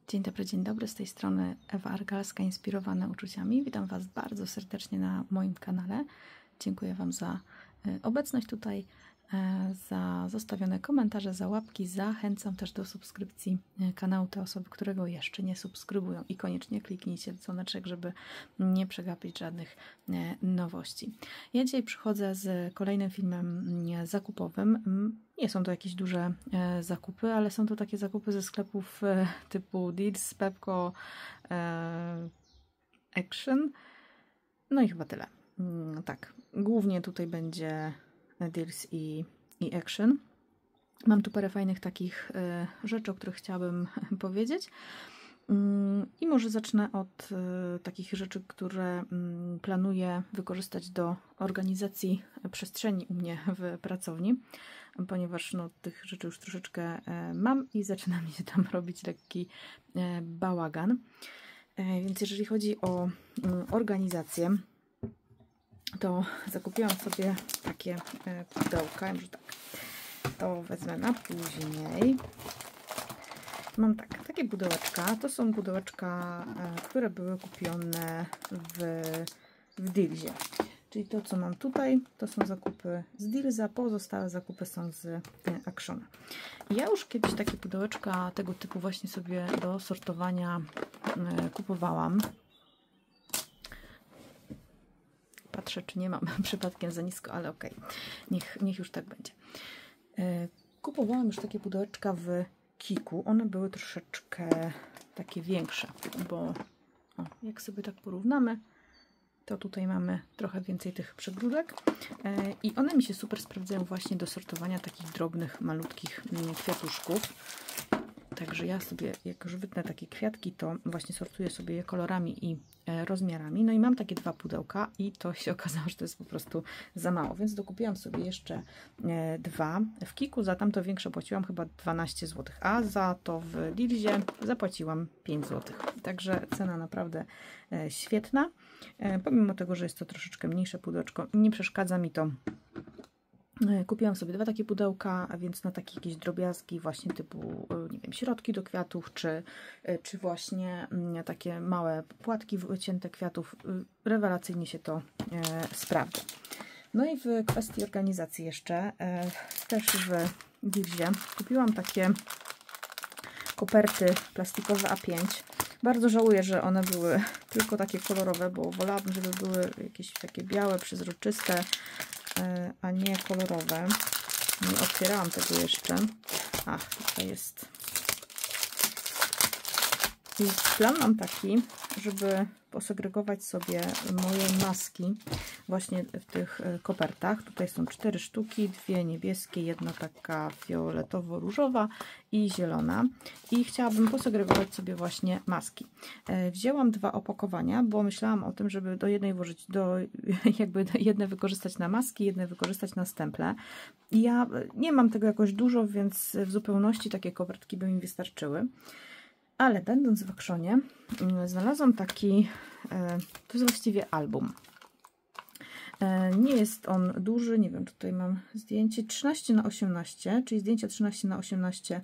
Dzień dobry, z tej strony Ewa Argalska, inspirowana uczuciami. Witam Was bardzo serdecznie na moim kanale. Dziękuję Wam za obecność tutaj, za zostawione komentarze, za łapki. Zachęcam też do subskrypcji kanału te osoby, które go jeszcze nie subskrybują i koniecznie kliknijcie w dzwoneczek, żeby nie przegapić żadnych nowości. Ja dzisiaj przychodzę z kolejnym filmem zakupowym. Nie są to jakieś duże zakupy, ale są to takie zakupy ze sklepów typu Deals, Pepco, Action. No i chyba tyle. Tak, głównie tutaj będzie Deals i Action. Mam tu parę fajnych takich rzeczy, o których chciałabym powiedzieć. I może zacznę od takich rzeczy, które planuję wykorzystać do organizacji przestrzeni u mnie w pracowni, ponieważ no, tych rzeczy już troszeczkę mam i zaczyna mi się tam robić lekki bałagan. Więc jeżeli chodzi o organizację, to zakupiłam sobie takie pudełka, może tak, to wezmę na później. Mam takie pudełeczka, to są pudełeczka, które były kupione w Dealsie. Czyli to, co mam tutaj, to są zakupy z Dealsa, pozostałe zakupy są z Actiona. Ja już kiedyś takie pudełeczka tego typu właśnie sobie do sortowania kupowałam. Patrzę, czy nie mam przypadkiem za nisko, ale okej, niech już tak będzie. Kupowałam już takie pudełeczka w Kiku. One były troszeczkę takie większe, bo jak sobie tak porównamy, to tutaj mamy trochę więcej tych przegródek i one mi się super sprawdzają właśnie do sortowania takich drobnych, malutkich kwiatuszków. Także ja sobie, jak już wytnę takie kwiatki, to właśnie sortuję sobie je kolorami i rozmiarami. No i mam takie dwa pudełka i to się okazało, że to jest po prostu za mało, więc dokupiłam sobie jeszcze dwa. W Kiku za tamto większe płaciłam chyba 12 zł, a za to w Lidlzie zapłaciłam 5 zł. Także cena naprawdę świetna. Pomimo tego, że jest to troszeczkę mniejsze pudełeczko, nie przeszkadza mi to. Kupiłam sobie dwa takie pudełka, a więc na takie jakieś drobiazgi właśnie typu, nie wiem, środki do kwiatów, czy właśnie takie małe płatki wycięte kwiatów. Rewelacyjnie się to sprawdza. No i w kwestii organizacji jeszcze, też w Dealsie kupiłam takie koperty plastikowe A5. Bardzo żałuję, że one były tylko takie kolorowe, bo wolałabym, żeby były jakieś takie białe, przezroczyste, a nie kolorowe. Nie otwierałam tego jeszcze. Ach, tutaj jest. I plan mam taki, żeby posegregować sobie moje maski właśnie w tych kopertach. Tutaj są 4 sztuki, 2 niebieskie, jedna taka fioletowo-różowa i zielona. I chciałabym posegregować sobie właśnie maski. Wzięłam 2 opakowania, bo myślałam o tym, żeby do jednej włożyć, jedne wykorzystać na maski, jedne wykorzystać na stemple. I ja nie mam tego jakoś dużo, więc w zupełności takie kopertki by mi wystarczyły. Ale będąc w Actionie, znalazłam taki, to jest właściwie album. Nie jest on duży, nie wiem, tutaj mam zdjęcie 13×18, czyli zdjęcia 13×18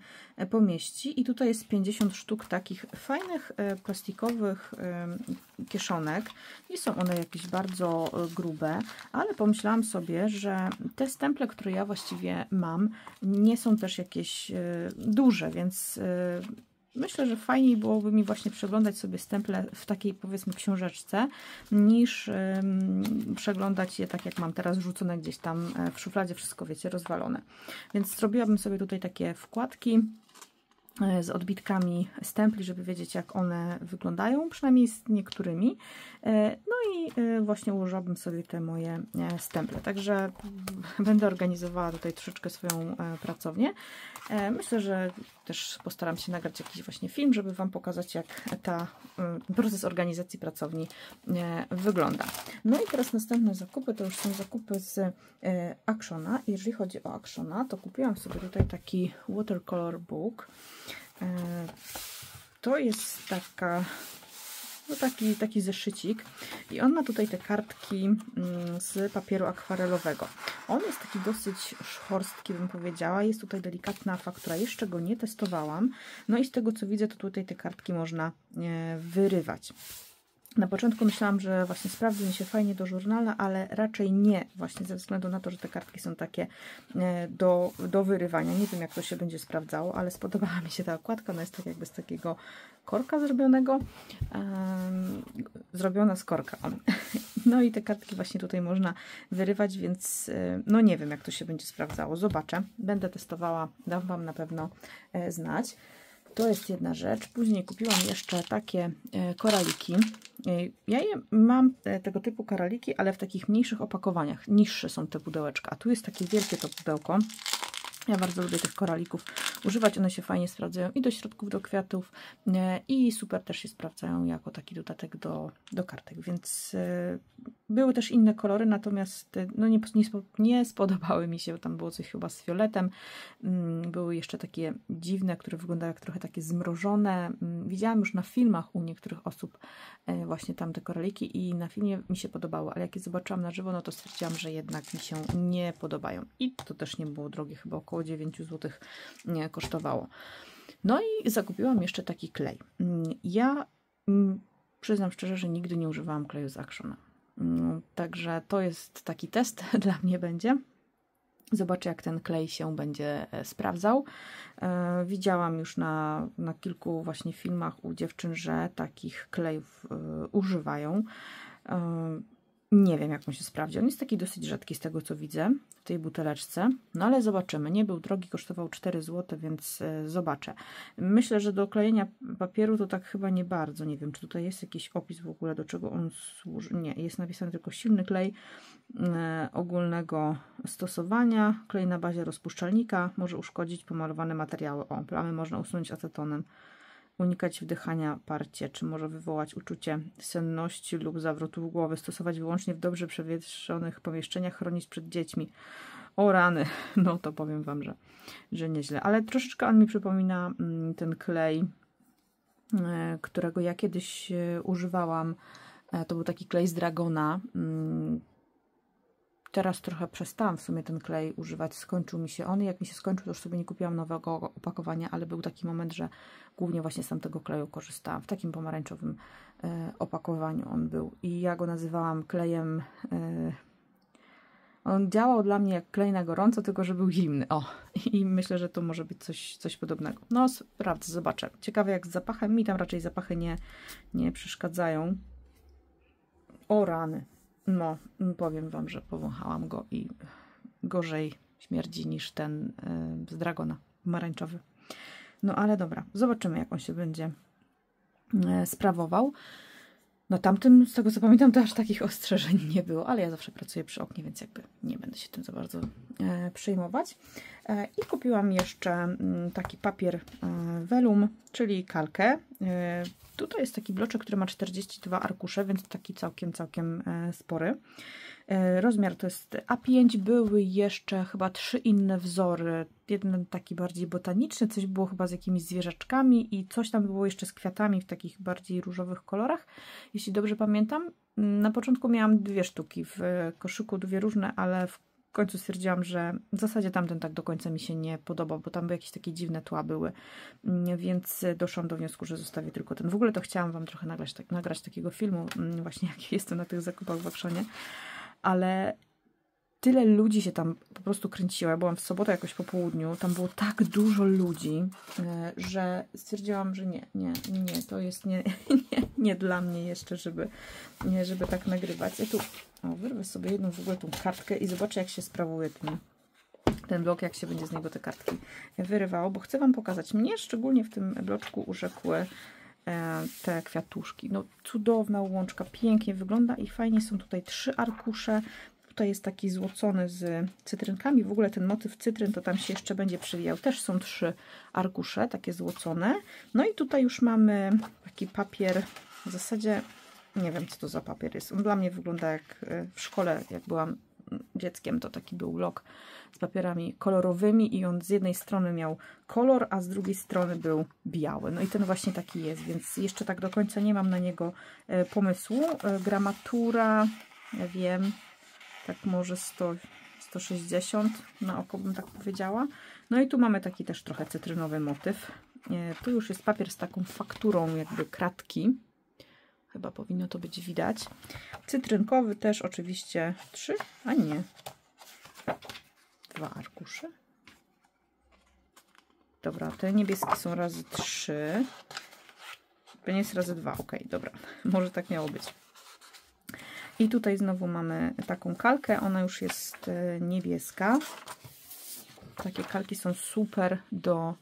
pomieści i tutaj jest 50 sztuk takich fajnych plastikowych kieszonek. Nie są one jakieś bardzo grube, ale pomyślałam sobie, że te stemple, które ja właściwie mam, nie są też jakieś duże, więc myślę, że fajniej byłoby mi właśnie przeglądać sobie stemple w takiej, powiedzmy, książeczce, niż przeglądać je tak, jak mam teraz rzucone gdzieś tam w szufladzie, wszystko, wiecie, rozwalone. Więc zrobiłabym sobie tutaj takie wkładki z odbitkami stempli, żeby wiedzieć, jak one wyglądają, przynajmniej z niektórymi. No i właśnie ułożyłabym sobie te moje stemple. Także będę organizowała tutaj troszeczkę swoją pracownię. Myślę, że też postaram się nagrać jakiś właśnie film, żeby Wam pokazać, jak proces organizacji pracowni wygląda. No i teraz następne zakupy, to już są zakupy z Actiona. Jeżeli chodzi o Actiona, to kupiłam sobie tutaj taki watercolor book. To jest taka no taki zeszycik i on ma tutaj te kartki z papieru akwarelowego. On jest taki dosyć szorstki, bym powiedziała, jest tutaj delikatna faktura, jeszcze go nie testowałam, no i z tego co widzę, to tutaj te kartki można wyrywać. Na początku myślałam, że właśnie sprawdzi mi się fajnie do żurnala, ale raczej nie, właśnie ze względu na to, że te kartki są takie do wyrywania. Nie wiem, jak to się będzie sprawdzało, ale spodobała mi się ta okładka. Ona jest tak jakby z takiego korka zrobionego. Zrobiona z korka. No i te kartki właśnie tutaj można wyrywać, więc no nie wiem, jak to się będzie sprawdzało. Zobaczę. Będę testowała, dam Wam na pewno znać. To jest jedna rzecz. Później kupiłam jeszcze takie koraliki. Ja mam tego typu koraliki, ale w takich mniejszych opakowaniach. Niższe są te pudełeczka. A tu jest takie wielkie to pudełko. Ja bardzo lubię tych koralików używać. One się fajnie sprawdzają i do środków, do kwiatów i super też się sprawdzają jako taki dodatek do kartek. Więc były też inne kolory, natomiast no nie spodobały mi się. Tam było coś chyba z fioletem. Były jeszcze takie dziwne, które wyglądały jak trochę takie zmrożone. Widziałam już na filmach u niektórych osób właśnie tam te koraliki i na filmie mi się podobało, ale jak je zobaczyłam na żywo, no to stwierdziłam, że jednak mi się nie podobają. I to też nie było drogie, chyba około 9 zł kosztowało. No i zakupiłam jeszcze taki klej. Ja przyznam szczerze, że nigdy nie używałam kleju z Actiona. Także to jest taki test dla mnie będzie. Zobaczę, jak ten klej się będzie sprawdzał. Widziałam już na kilku właśnie filmach u dziewczyn, że takich klejów używają. Nie wiem, jak on się sprawdzi. On jest taki dosyć rzadki z tego, co widzę w tej buteleczce. No ale zobaczymy. Nie był drogi, kosztował 4 zł, więc zobaczę. Myślę, że do klejenia papieru to tak chyba nie bardzo. Nie wiem, czy tutaj jest jakiś opis w ogóle, do czego on służy. Nie, jest napisany tylko silny klej ogólnego stosowania. Klej na bazie rozpuszczalnika może uszkodzić pomalowane materiały. O, plamy można usunąć acetonem. Unikać wdychania parcie, czy może wywołać uczucie senności lub zawrotów głowy, stosować wyłącznie w dobrze przewietrzonych pomieszczeniach, chronić przed dziećmi. O rany, no to powiem Wam, że nieźle. Ale troszeczkę on mi przypomina ten klej, którego ja kiedyś używałam. To był taki klej z Dragona. Teraz trochę przestałam w sumie ten klej używać, skończył mi się on. Jak mi się skończył, to już sobie nie kupiłam nowego opakowania, ale był taki moment, że głównie właśnie z tamtego kleju korzystałam. W takim pomarańczowym opakowaniu on był. I ja go nazywałam klejem... On działał dla mnie jak klej na gorąco, tylko że był zimny. O, i myślę, że to może być coś podobnego. No, sprawdzę, zobaczę. Ciekawe jak z zapachem. Mi tam raczej zapachy nie przeszkadzają. O rany. No, powiem Wam, że powąchałam go i gorzej śmierdzi niż ten z Dragona pomarańczowy. No ale dobra, zobaczymy, jak on się będzie sprawował. No tamtym, z tego co pamiętam, to aż takich ostrzeżeń nie było, ale ja zawsze pracuję przy oknie, więc jakby nie będę się tym za bardzo przejmować. I kupiłam jeszcze taki papier velum, czyli kalkę. Tutaj jest taki bloczek, który ma 42 arkusze, więc taki całkiem spory. Rozmiar to jest A5, były jeszcze chyba 3 inne wzory. Jeden taki bardziej botaniczny, coś było chyba z jakimiś zwierzaczkami i coś tam było jeszcze z kwiatami w takich bardziej różowych kolorach, jeśli dobrze pamiętam. Na początku miałam 2 sztuki w koszyku, 2 różne, ale w końcu stwierdziłam, że w zasadzie tamten tak do końca mi się nie podobał, bo tam jakieś takie dziwne tła były, więc doszłam do wniosku, że zostawię tylko ten. W ogóle to chciałam Wam trochę nagrać takiego filmu, właśnie jak jestem na tych zakupach w Actionie, ale tyle ludzi się tam po prostu kręciło. Ja byłam w sobotę jakoś po południu, tam było tak dużo ludzi, że stwierdziłam, że nie, to jest nie dla mnie jeszcze, żeby tak nagrywać. Ja tu wyrwę sobie jedną w ogóle tą kartkę i zobaczę, jak się sprawuje ten blok, jak się będzie z niego te kartki wyrywało, bo chcę Wam pokazać. Mnie szczególnie w tym bloczku urzekły te kwiatuszki. No cudowna łączka, pięknie wygląda i fajnie są tutaj 3 arkusze. Tutaj jest taki złocony z cytrynkami. W ogóle ten motyw cytryn to tam się jeszcze będzie przewijał. Też są 3 arkusze, takie złocone. No i tutaj już mamy taki papier. W zasadzie nie wiem, co to za papier jest. On dla mnie wygląda jak w szkole, jak byłam dzieckiem, to taki był blok z papierami kolorowymi i on z jednej strony miał kolor, a z drugiej strony był biały. No i ten właśnie taki jest, więc jeszcze tak do końca nie mam na niego pomysłu. Gramatura, ja wiem, tak może 160 na oko bym tak powiedziała. No i tu mamy taki też trochę cytrynowy motyw. Tu już jest papier z taką fakturą jakby kratki. Chyba powinno to być widać. Cytrynkowy też oczywiście 3, a nie. 2 arkusze. Dobra, te niebieskie są razy 3. To nie jest razy 2. Ok, dobra. Może tak miało być. I tutaj znowu mamy taką kalkę. Ona już jest niebieska. Takie kalki są super do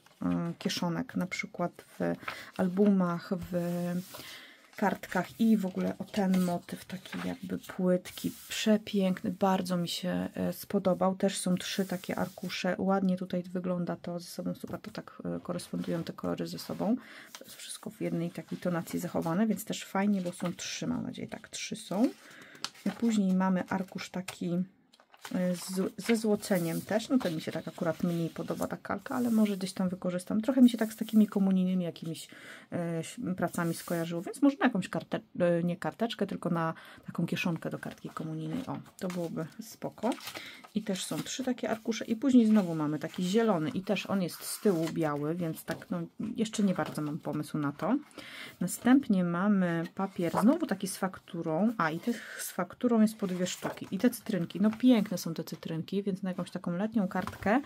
kieszonek. Na przykład w albumach, w kartkach i w ogóle o ten motyw taki jakby płytki, przepiękny, bardzo mi się spodobał. Też są 3 takie arkusze, ładnie tutaj wygląda to ze sobą, super, to tak korespondują te kolory ze sobą. To jest wszystko w jednej takiej tonacji zachowane, więc też fajnie, bo są 3, mam nadzieję, tak, 3 są. I później mamy arkusz taki ze złoceniem też, no ten mi się tak akurat mniej podoba, ta kalka, ale może gdzieś tam wykorzystam. Trochę mi się tak z takimi komunijnymi jakimiś pracami skojarzyło, więc może na jakąś nie karteczkę, tylko na taką kieszonkę do kartki komunijnej. O, to byłoby spoko. I też są 3 takie arkusze i później znowu mamy taki zielony i też on jest z tyłu biały, więc tak no jeszcze nie bardzo mam pomysł na to. Następnie mamy papier znowu taki z fakturą, a i tych z fakturą jest po 2 sztuki. I te cytrynki, no piękne są te cytrynki, więc na jakąś taką letnią kartkę.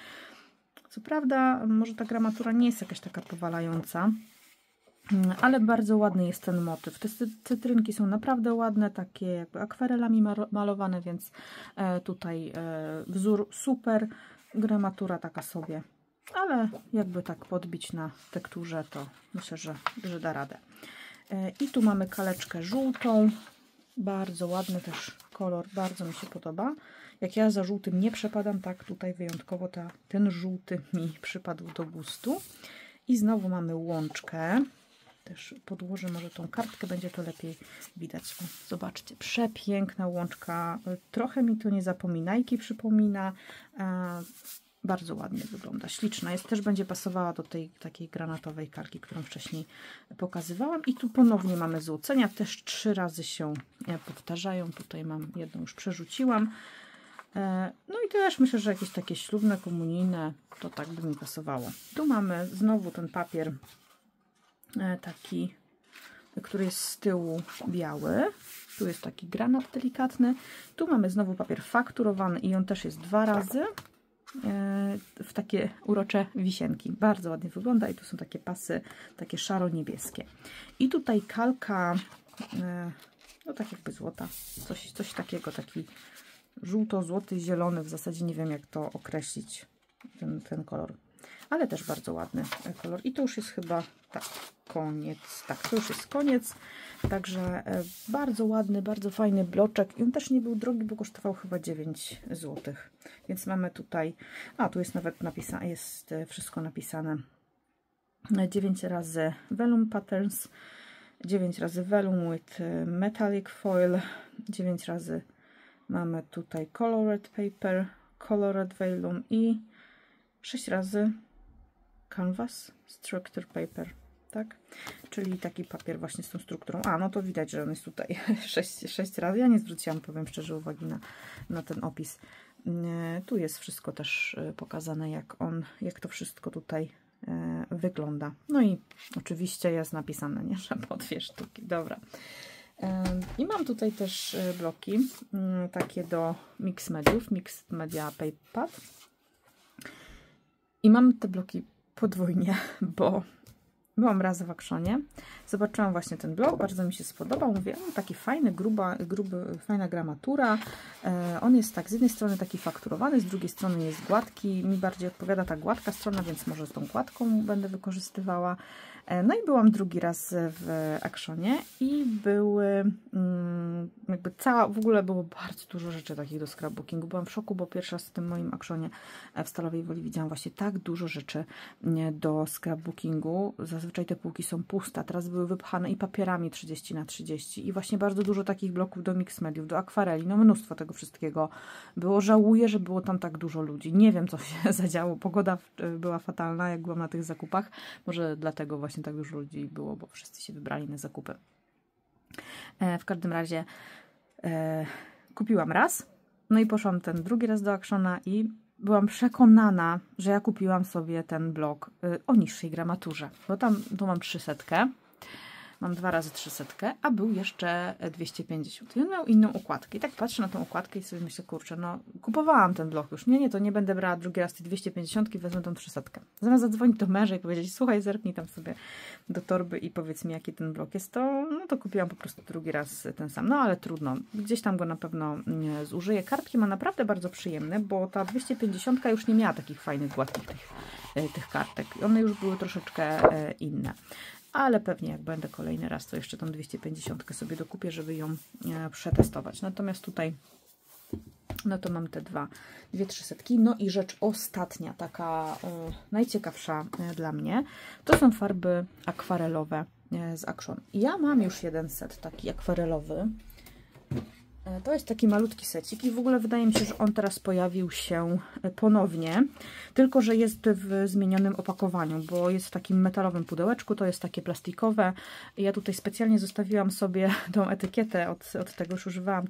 Co prawda może ta gramatura nie jest jakaś taka powalająca, ale bardzo ładny jest ten motyw. Te cytrynki są naprawdę ładne, takie jakby akwarelami malowane, więc tutaj wzór super, gramatura taka sobie, ale jakby tak podbić na tekturze, to myślę, że da radę. I tu mamy kaleczkę żółtą, bardzo ładny też kolor, bardzo mi się podoba. Jak ja za żółtym nie przepadam, tak tutaj wyjątkowo ten żółty mi przypadł do gustu. I znowu mamy łączkę. Też podłożę może tą kartkę, będzie to lepiej widać. O, zobaczcie, przepiękna łączka. Trochę mi to niezapominajki przypomina. Bardzo ładnie wygląda, śliczna jest. Też będzie pasowała do tej takiej granatowej kalki, którą wcześniej pokazywałam. I tu ponownie mamy złocenia. Też 3 razy się powtarzają. Tutaj mam jedną, już przerzuciłam. No i też myślę, że jakieś takie ślubne, komunijne, to tak by mi pasowało. Tu mamy znowu ten papier taki, który jest z tyłu biały. Tu jest taki granat delikatny. Tu mamy znowu papier fakturowany i on też jest 2 razy w takie urocze wisienki. Bardzo ładnie wygląda i tu są takie pasy, takie szaro-niebieskie. I tutaj kalka, no tak jakby złota, coś takiego, taki żółto-złoty, zielony, w zasadzie nie wiem jak to określić, ten kolor. Ale też bardzo ładny kolor. I to już jest chyba tak, koniec. Tak, to już jest koniec. Także bardzo ładny, bardzo fajny bloczek. I on też nie był drogi, bo kosztował chyba 9 zł. Więc mamy tutaj, tu jest nawet napisane, jest wszystko napisane. 9 razy Vellum Patterns, 9 razy Vellum with Metallic Foil, 9 razy mamy tutaj Colored Paper, Colored Vellum i 6 razy Canvas Structure Paper, tak? Czyli taki papier właśnie z tą strukturą. No to widać, że on jest tutaj 6 razy. Ja nie zwróciłam, powiem szczerze, uwagi na ten opis. Tu jest wszystko też pokazane, jak to wszystko tutaj wygląda. No i oczywiście jest napisane, nie, że po 2 sztuki. Dobra. I mam tutaj też bloki takie do mix mediów, Mixed Media Paper. I mam te bloki podwójnie, bo byłam raz w Actionie, zobaczyłam właśnie ten blok, bardzo mi się spodobał, mówię, taki fajny, fajna gramatura, on jest tak z jednej strony taki fakturowany, z drugiej strony jest gładki, mi bardziej odpowiada ta gładka strona, więc może z tą gładką będę wykorzystywała. No i byłam drugi raz w Actionie i były jakby w ogóle było bardzo dużo rzeczy takich do scrapbookingu. Byłam w szoku, bo pierwszy raz w tym moim Actionie w Stalowej Woli widziałam właśnie tak dużo rzeczy do scrapbookingu. Zazwyczaj te półki są puste, teraz były były wypchane i papierami 30×30 i właśnie bardzo dużo takich bloków do mix mediów, do akwareli, no mnóstwo tego wszystkiego było. Żałuję, że było tam tak dużo ludzi. Nie wiem, co się zadziało. Pogoda była fatalna, jak byłam na tych zakupach. Może dlatego właśnie tak dużo ludzi było, bo wszyscy się wybrali na zakupy. W każdym razie kupiłam raz, no i poszłam ten drugi raz do Actiona i byłam przekonana, że ja kupiłam sobie ten blok o niższej gramaturze, bo tam tu mam 300, mam 2 razy 300, a był jeszcze 250 i on miał inną układkę i tak patrzę na tą układkę i sobie myślę, kurczę, no kupowałam ten blok już, nie, to nie będę brała drugi raz tej 250, wezmę tą 300. Zamiast zadzwonić do męża i powiedzieć, słuchaj, zerknij tam sobie do torby i powiedz mi, jaki ten blok jest, to kupiłam po prostu drugi raz ten sam, no ale trudno, gdzieś tam go na pewno zużyję. Kartki ma naprawdę bardzo przyjemne, bo ta 250 już nie miała takich fajnych, gładkich tych kartek, one już były troszeczkę inne. Ale pewnie jak będę kolejny raz, to jeszcze tą 250 sobie dokupię, żeby ją przetestować. Natomiast tutaj, no to mam te dwie 300. No i rzecz ostatnia, taka najciekawsza dla mnie, to są farby akwarelowe z Action. Ja mam już jeden set taki akwarelowy. To jest taki malutki secik i w ogóle wydaje mi się, że on teraz pojawił się ponownie, tylko że jest w zmienionym opakowaniu, bo jest w takim metalowym pudełeczku, to jest takie plastikowe. Ja tutaj specjalnie zostawiłam sobie tą etykietę od tego, już używałam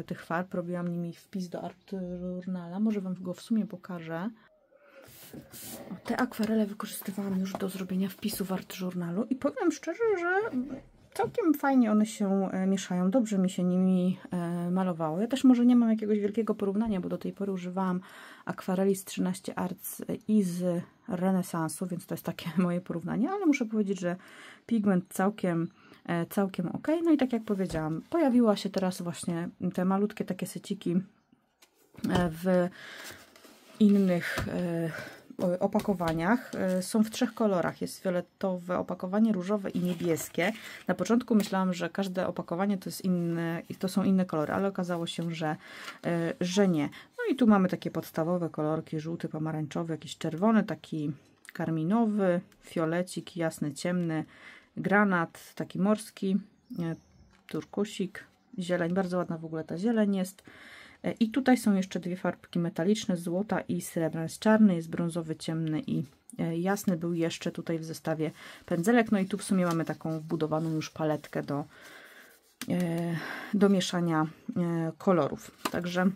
tych farb, robiłam nimi wpis do Art Journala, może Wam go w sumie pokażę. Te akwarele wykorzystywałam już do zrobienia wpisu w Art Journalu i powiem szczerze, że całkiem fajnie one się mieszają, dobrze mi się nimi malowało. Ja też może nie mam jakiegoś wielkiego porównania, bo do tej pory używałam akwareli z 13 Arts i z Renesansu, więc to jest takie moje porównanie, ale muszę powiedzieć, że pigment całkiem ok. No i tak jak powiedziałam, pojawiła się teraz właśnie te malutkie takie seciki w innych opakowaniach. Są w 3 kolorach. Jest fioletowe opakowanie, różowe i niebieskie. Na początku myślałam, że każde opakowanie to jest inne, to są inne kolory, ale okazało się, że nie. No i tu mamy takie podstawowe kolorki, żółty, pomarańczowy, jakiś czerwony, taki karminowy, fiolecik, jasny, ciemny, granat, taki morski, turkusik, zieleń. Bardzo ładna w ogóle ta zieleń jest. I tutaj są jeszcze 2 farbki metaliczne, złota i srebrna. Jest czarny, jest brązowy, ciemny i jasny. Był jeszcze tutaj w zestawie pędzelek. No i tu w sumie mamy taką wbudowaną już paletkę do mieszania kolorów. Także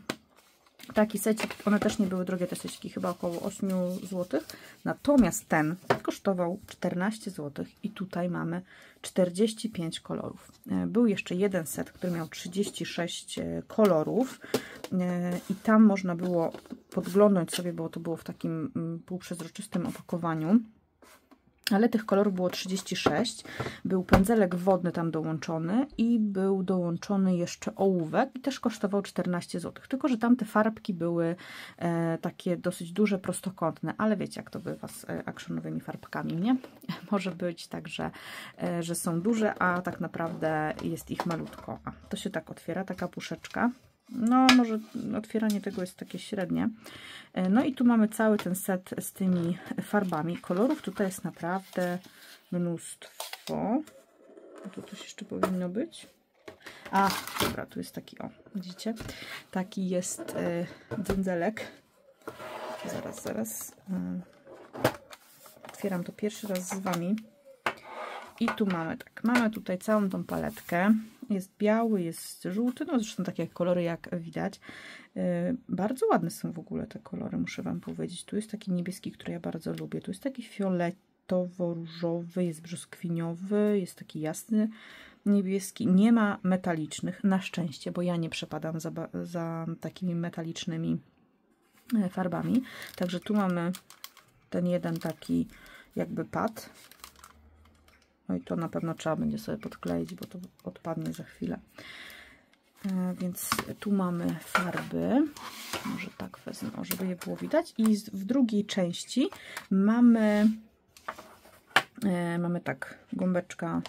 taki secik, one też nie były drogie, te seciki, chyba około 8 zł. Natomiast ten kosztował 14 zł i tutaj mamy 45 kolorów. Był jeszcze jeden set, który miał 36 kolorów i tam można było podglądnąć sobie, bo to było w takim półprzezroczystym opakowaniu. Ale tych kolorów było 36. Był pędzelek wodny tam dołączony i był dołączony jeszcze ołówek i też kosztował 14 zł. Tylko że tamte farbki były takie dosyć duże, prostokątne, ale wiecie, jak to bywa z actionowymi farbkami, nie? Może być tak, że są duże, a tak naprawdę jest ich malutko. A, to się tak otwiera, taka puszeczka. No, może otwieranie tego jest takie średnie. No i tu mamy cały ten set z tymi farbami. Kolorów tutaj jest naprawdę mnóstwo. A tu coś jeszcze powinno być. A, dobra, tu jest taki, o, widzicie? Taki jest dzędzelek. Zaraz. Otwieram to pierwszy raz z Wami. I tu mamy tak, mamy tutaj całą tą paletkę. Jest biały, jest żółty, no zresztą takie kolory jak widać. Bardzo ładne są w ogóle te kolory, muszę Wam powiedzieć. Tu jest taki niebieski, który ja bardzo lubię. Tu jest taki fioletowo-różowy, jest brzoskwiniowy, jest taki jasny niebieski. Nie ma metalicznych, na szczęście, bo ja nie przepadam za takimi metalicznymi farbami. Także tu mamy ten jeden taki jakby pad. No i to na pewno trzeba będzie sobie podkleić, bo to odpadnie za chwilę. Więc tu mamy farby. Może tak wezmę, żeby je było widać. I w drugiej części mamy tak, gąbeczka.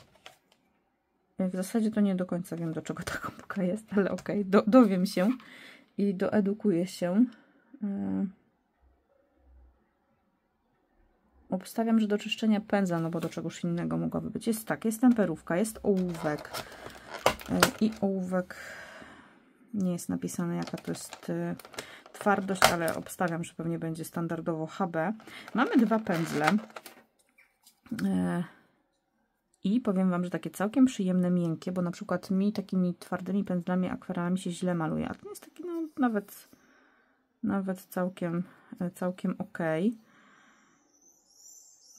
W zasadzie to nie do końca wiem, do czego ta gąbka jest, ale okej, dowiem się i doedukuję się. obstawiam, że do czyszczenia pędzla, no bo do czegoś innego mogłaby być. Jest tak, jest temperówka, jest ołówek i ołówek, nie jest napisane jaka to jest twardość, ale obstawiam, że pewnie będzie standardowo HB. Mamy 2 pędzle i powiem Wam, że takie całkiem przyjemne, miękkie, bo na przykład mi takimi twardymi pędzlami, akwarelami się źle maluje, a ten jest taki no nawet całkiem ok.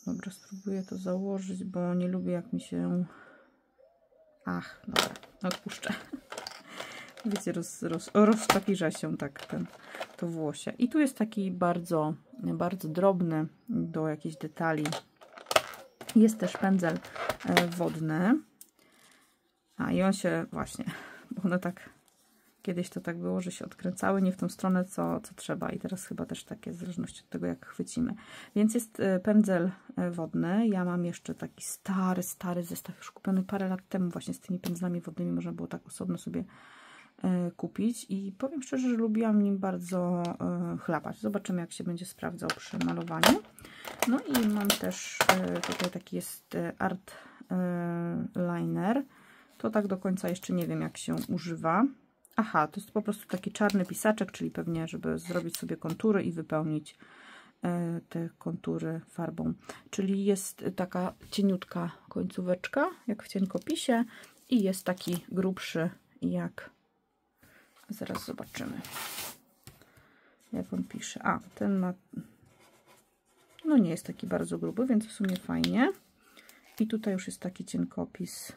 Dobra, spróbuję to założyć, bo nie lubię jak mi się... Ach, dobra, odpuszczę. Wiecie, roztapirza się tak to włosie. I tu jest taki bardzo, bardzo drobny do jakichś detali. Jest też pędzel wodny. A i on się właśnie, bo one tak, kiedyś to tak było, że się odkręcały nie w tą stronę, co trzeba. I teraz chyba też takie, w zależności od tego, jak chwycimy. Więc jest pędzel wodny. Ja mam jeszcze taki stary zestaw, już kupiony parę lat temu właśnie z tymi pędzlami wodnymi. Można było tak osobno sobie kupić. I powiem szczerze, że lubiłam nim bardzo chlapać. Zobaczymy, jak się będzie sprawdzał przy malowaniu. No i mam też tutaj taki jest art liner. To tak do końca jeszcze nie wiem, jak się używa. Aha, to jest po prostu taki czarny pisaczek, czyli pewnie, żeby zrobić sobie kontury i wypełnić te kontury farbą. Czyli jest taka cieniutka końcóweczka, jak w cienkopisie, i jest taki grubszy, jak... Zaraz zobaczymy, jak on pisze. A, ten ma... No nie jest taki bardzo gruby, więc w sumie fajnie. I tutaj już jest taki cienkopis.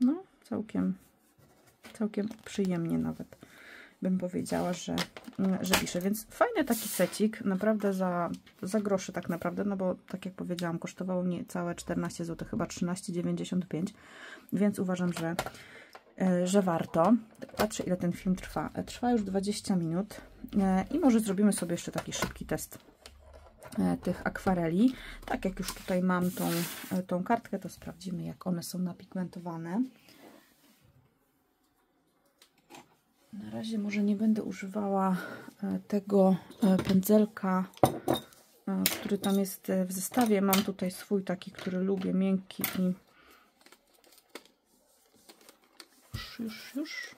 No, całkiem przyjemnie nawet bym powiedziała, że pisze. Więc fajny taki secik, naprawdę za grosze tak naprawdę, no bo tak jak powiedziałam, kosztowało mnie całe 14 zł, chyba 13,95, więc uważam, że warto. Patrzę, ile ten film trwa. Trwa już 20 minut i może zrobimy sobie jeszcze taki szybki test tych akwareli. Tak jak już tutaj mam tą kartkę, to sprawdzimy, jak one są napigmentowane. Na razie może nie będę używała tego pędzelka, który tam jest w zestawie. Mam tutaj swój taki, który lubię, miękki i już.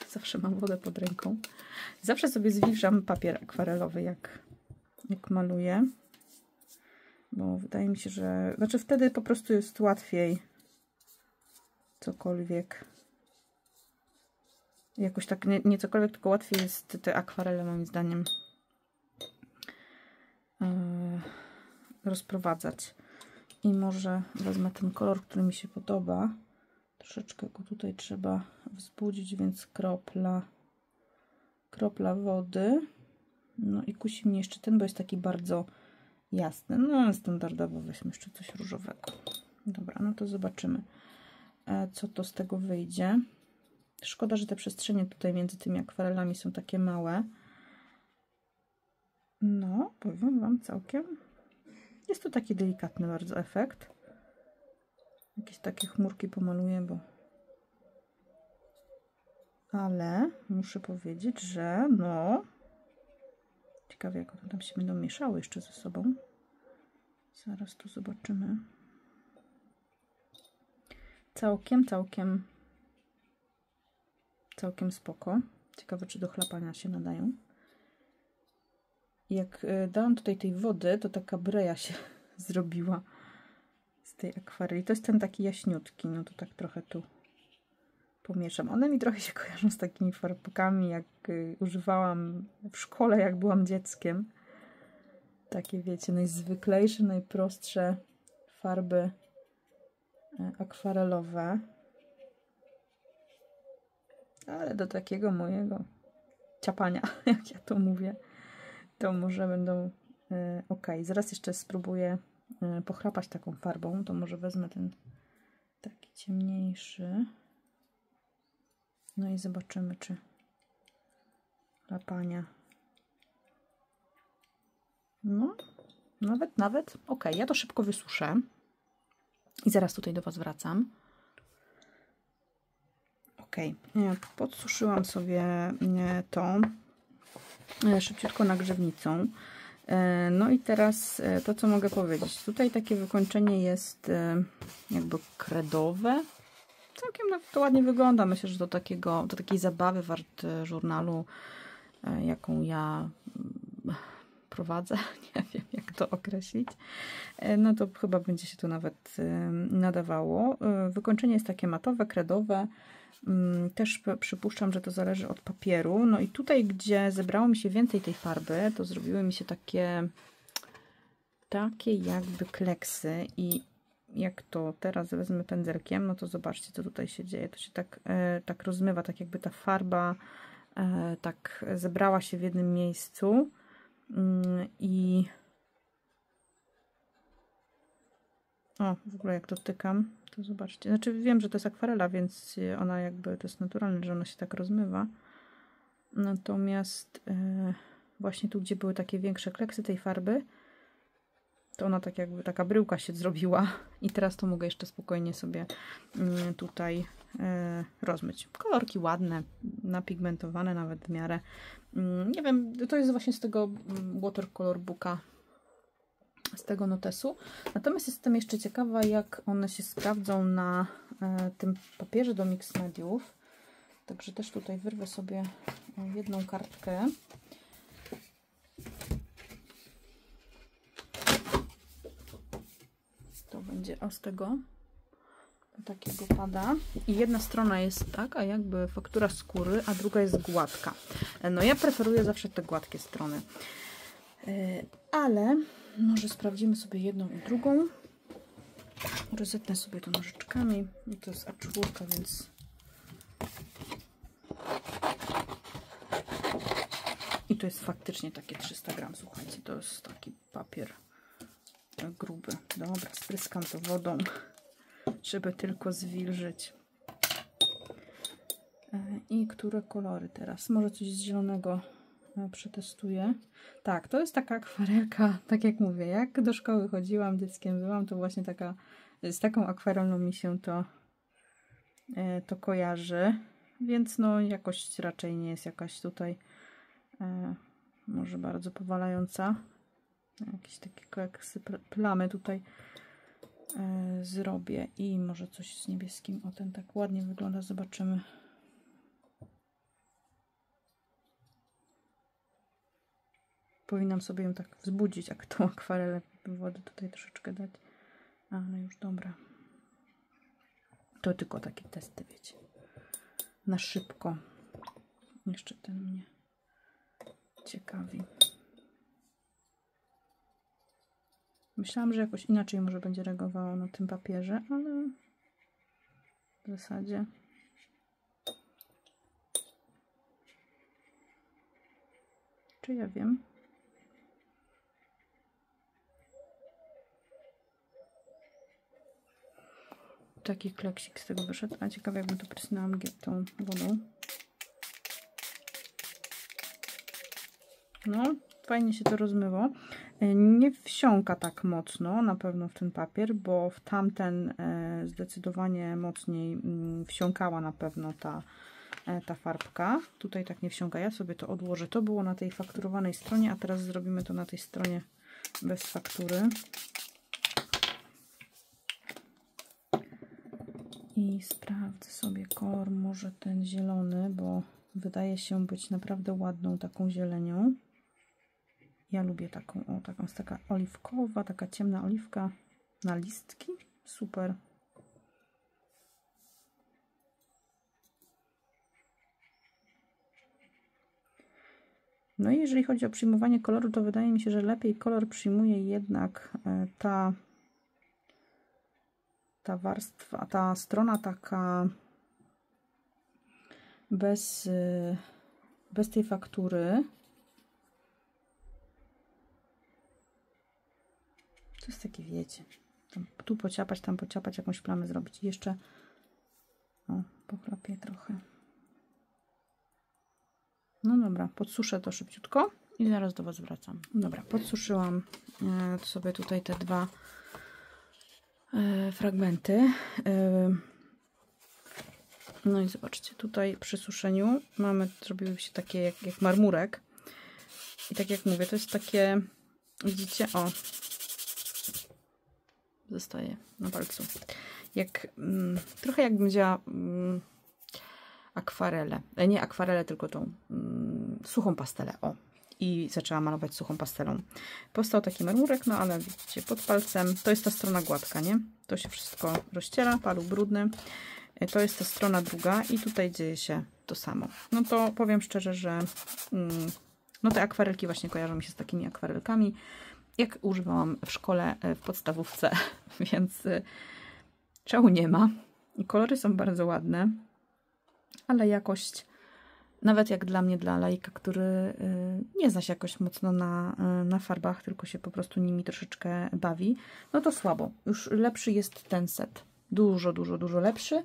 Zawsze mam wodę pod ręką. Zawsze sobie zwilżam papier akwarelowy, jak maluję. Bo wydaje mi się, że... Znaczy wtedy po prostu jest łatwiej cokolwiek. Jakoś tak, nie cokolwiek, tylko łatwiej jest te akwarele, moim zdaniem, rozprowadzać. I może wezmę ten kolor, który mi się podoba. Troszeczkę go tutaj trzeba wzbudzić, więc kropla wody. No i kusi mnie jeszcze ten, bo jest taki bardzo jasny. No standardowo weźmy jeszcze coś różowego. Dobra, no to zobaczymy, co to z tego wyjdzie. Szkoda, że te przestrzenie tutaj między tymi akwarelami są takie małe. No, powiem Wam, całkiem. Jest to taki delikatny bardzo efekt. Jakieś takie chmurki pomaluję, bo... Ale muszę powiedzieć, że no... Ciekawe, jak one tam się będą mieszały jeszcze ze sobą. Zaraz to zobaczymy. Całkiem spoko. Ciekawe, czy do chlapania się nadają. Jak dałam tutaj tej wody, to taka breja się zrobiła z tej akwareli. To jest ten taki jaśniutki. No to tak trochę tu pomieszam. One mi trochę się kojarzą z takimi farbkami, jak używałam w szkole, jak byłam dzieckiem. Takie, wiecie, najzwyklejsze, najprostsze farby akwarelowe. Ale do takiego mojego ciapania, jak ja to mówię, to może będą ok. Zaraz jeszcze spróbuję pochrapać taką farbą. To może wezmę ten taki ciemniejszy. No i zobaczymy, czy chrapania. No, nawet ok. Ja to szybko wysuszę i zaraz tutaj do Was wracam. Ok, podsuszyłam sobie to szybciutko nagrzewnicą. No i teraz to, co mogę powiedzieć. Tutaj takie wykończenie jest jakby kredowe. Całkiem to ładnie wygląda. Myślę, że do takiej zabawy wart żurnalu, jaką ja prowadzę, nie wiem jak to określić, no to chyba będzie się to nawet nadawało. Wykończenie jest takie matowe, kredowe. Też przypuszczam, że to zależy od papieru. No i tutaj, gdzie zebrało mi się więcej tej farby, to zrobiły mi się takie jakby kleksy i jak to teraz wezmę pędzelkiem, no to zobaczcie, co tutaj się dzieje. To się tak rozmywa, tak jakby ta farba tak zebrała się w jednym miejscu i w ogóle jak dotykam, to zobaczcie. Znaczy wiem, że to jest akwarela, więc ona jakby, to jest naturalne, że ona się tak rozmywa. Natomiast właśnie tu, gdzie były takie większe kleksy tej farby, to ona tak jakby taka bryłka się zrobiła i teraz to mogę jeszcze spokojnie sobie tutaj rozmyć. Kolorki ładne, napigmentowane nawet w miarę. Nie wiem, to jest właśnie z tego Watercolor Booka, z tego notesu. Natomiast jestem jeszcze ciekawa, jak one się sprawdzą na tym papierze do mix mediów. Także też tutaj wyrwę sobie jedną kartkę. To będzie z tego takiego pada. I jedna strona jest taka jakby faktura skóry, a druga jest gładka. No ja preferuję zawsze te gładkie strony. Ale może sprawdzimy sobie jedną i drugą. Rozetnę sobie to nożyczkami. I to jest A4, więc... I to jest faktycznie takie 300 gram. Słuchajcie, to jest taki papier gruby. Dobra, spryskam to wodą, żeby tylko zwilżyć. I które kolory teraz? Może coś z zielonego przetestuję. Tak, to jest taka akwarelka, tak jak mówię, jak do szkoły chodziłam, dzieckiem byłam, to właśnie z taką akwarelną mi się to kojarzy, więc no jakość raczej nie jest jakaś tutaj może bardzo powalająca. Jakieś takie kleksy, plamy tutaj zrobię i może coś z niebieskim. O, ten tak ładnie wygląda, zobaczymy. Powinnam sobie ją tak wzbudzić, jak tą akwarelę wody tutaj troszeczkę dać. Ale już dobra. To tylko takie testy, wiecie. Na szybko. Jeszcze ten mnie ciekawi. Myślałam, że jakoś inaczej może będzie reagowało na tym papierze, ale w zasadzie czy ja wiem? Taki kleksik z tego wyszedł, a ciekawe jakbym to prysnęłam tą wodą. No, fajnie się to rozmyło. Nie wsiąka tak mocno na pewno w ten papier, bo w tamten zdecydowanie mocniej wsiąkała na pewno ta farbka. Tutaj tak nie wsiąka. Ja sobie to odłożę. To było na tej fakturowanej stronie, a teraz zrobimy to na tej stronie bez faktury. I sprawdzę sobie kolor, może ten zielony, bo wydaje się być naprawdę ładną taką zielenią. Ja lubię taką, taką jest taka oliwkowa, taka ciemna oliwka na listki. Super. No i jeżeli chodzi o przyjmowanie koloru, to wydaje mi się, że lepiej kolor przyjmuje jednak ta warstwa, ta strona taka bez tej faktury. To jest takie, wiecie, tu pociapać, tam pociapać, jakąś plamę zrobić. I jeszcze pochlapię trochę. No dobra, podsuszę to szybciutko i zaraz do Was wracam. Dobra, podsuszyłam sobie tutaj te dwa fragmenty. No i zobaczcie, tutaj przy suszeniu zrobiły się takie jak marmurek. I tak jak mówię, to jest takie, widzicie, o, zostaje na palcu. Trochę jakbym wzięła akwarelę. Nie akwarelę, tylko tą suchą pastelę. O. I zaczęła malować suchą pastelą. Powstał taki marmurek, no ale widzicie, pod palcem, to jest ta strona gładka, nie? To się wszystko rozciera, paluch brudny. To jest ta strona druga i tutaj dzieje się to samo. No to powiem szczerze, że no te akwarelki właśnie kojarzą mi się z takimi akwarelkami, jak używałam w szkole, w podstawówce, więc czemu nie ma. I kolory są bardzo ładne, ale jakość, nawet jak dla mnie, dla laika, który nie zna się jakoś mocno na farbach, tylko się po prostu nimi troszeczkę bawi, no to słabo. Już lepszy jest ten set. Dużo, dużo, dużo lepszy.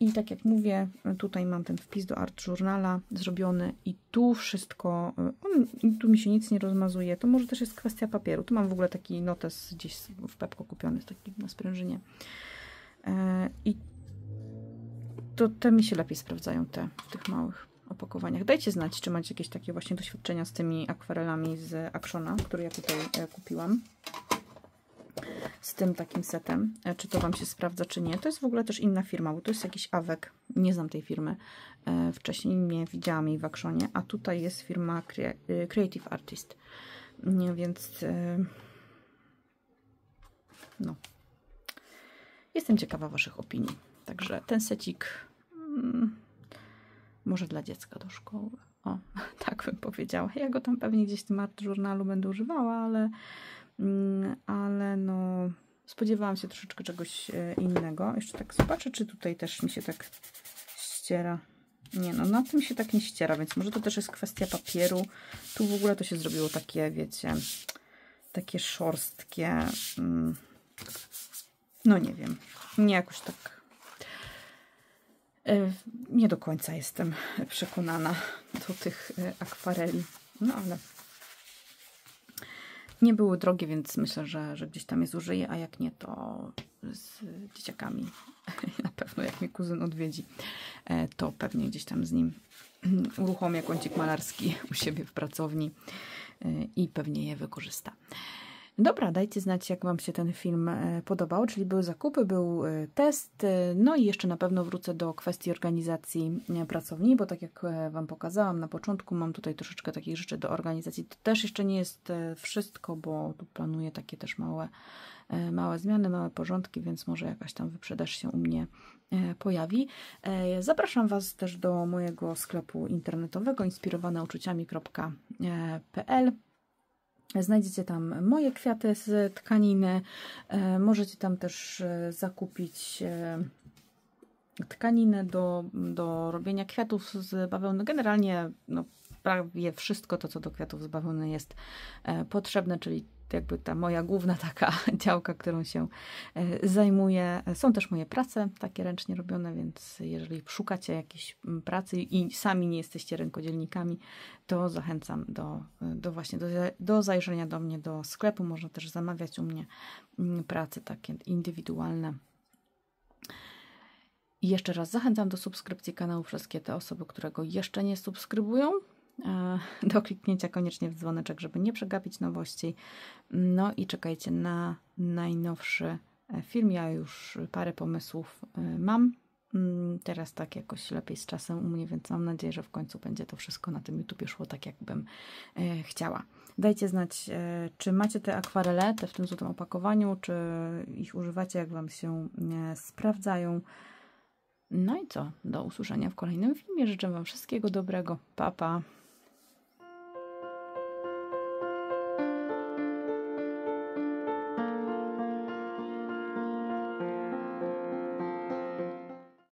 I tak jak mówię, tutaj mam ten wpis do Art Journala zrobiony i tu wszystko, tu mi się nic nie rozmazuje. To może też jest kwestia papieru. Tu mam w ogóle taki notes gdzieś w Pepco kupiony, taki na sprężynie. I to te mi się lepiej sprawdzają, w tych małych opakowaniach. Dajcie znać, czy macie jakieś takie właśnie doświadczenia z tymi akwarelami z Actiona, który ja tutaj kupiłam. Z tym takim setem, czy to Wam się sprawdza, czy nie. To jest w ogóle też inna firma, bo to jest jakiś Avec, nie znam tej firmy. Wcześniej nie widziałam jej w Actionie, a tutaj jest firma Creative Artist. Więc no. Jestem ciekawa Waszych opinii. Także ten secik może dla dziecka do szkoły. O, tak bym powiedziała. Ja go tam pewnie gdzieś w tym Art Journalu będę używała, ale no spodziewałam się troszeczkę czegoś innego. Jeszcze tak zobaczę, czy tutaj też mi się tak ściera. Nie, no na tym się tak nie ściera, więc może to też jest kwestia papieru. Tu w ogóle to się zrobiło takie, wiecie, takie szorstkie. No nie wiem. Nie jakoś tak. Nie do końca jestem przekonana do tych akwareli. No ale nie były drogie, więc myślę, że gdzieś tam je zużyję, a jak nie, to z dzieciakami. Na pewno jak mnie kuzyn odwiedzi, to pewnie gdzieś tam z nim uruchomię kącik malarski u siebie w pracowni i pewnie je wykorzysta. Dobra, dajcie znać, jak Wam się ten film podobał, czyli były zakupy, był test, no i jeszcze na pewno wrócę do kwestii organizacji pracowni, bo tak jak Wam pokazałam na początku, mam tutaj troszeczkę takich rzeczy do organizacji. To też jeszcze nie jest wszystko, bo tu planuję takie też małe zmiany, małe porządki, więc może jakaś tam wyprzedaż się u mnie pojawi. Zapraszam Was też do mojego sklepu internetowego inspirowaneuczuciami.pl. Znajdziecie tam moje kwiaty z tkaniny. Możecie tam też zakupić tkaninę do robienia kwiatów z bawełny. Generalnie no, prawie wszystko to, co do kwiatów z bawełny jest potrzebne, czyli jakby ta moja główna taka działka, którą się zajmuję. Są też moje prace, takie ręcznie robione, więc jeżeli szukacie jakiejś pracy i sami nie jesteście rękodzielnikami, to zachęcam do zajrzenia do mnie do sklepu. Można też zamawiać u mnie prace takie indywidualne. I jeszcze raz zachęcam do subskrypcji kanału wszystkie te osoby, które go jeszcze nie subskrybują. Do kliknięcia koniecznie w dzwoneczek, żeby nie przegapić nowości. No i czekajcie na najnowszy film. Ja już parę pomysłów mam. Teraz tak jakoś lepiej z czasem u mnie, więc mam nadzieję, że w końcu będzie to wszystko na tym YouTubie szło tak, jakbym chciała. Dajcie znać, czy macie te akwarele, te w tym złotym opakowaniu, czy ich używacie, jak Wam się sprawdzają. No i co? Do usłyszenia w kolejnym filmie. Życzę Wam wszystkiego dobrego. Pa, pa!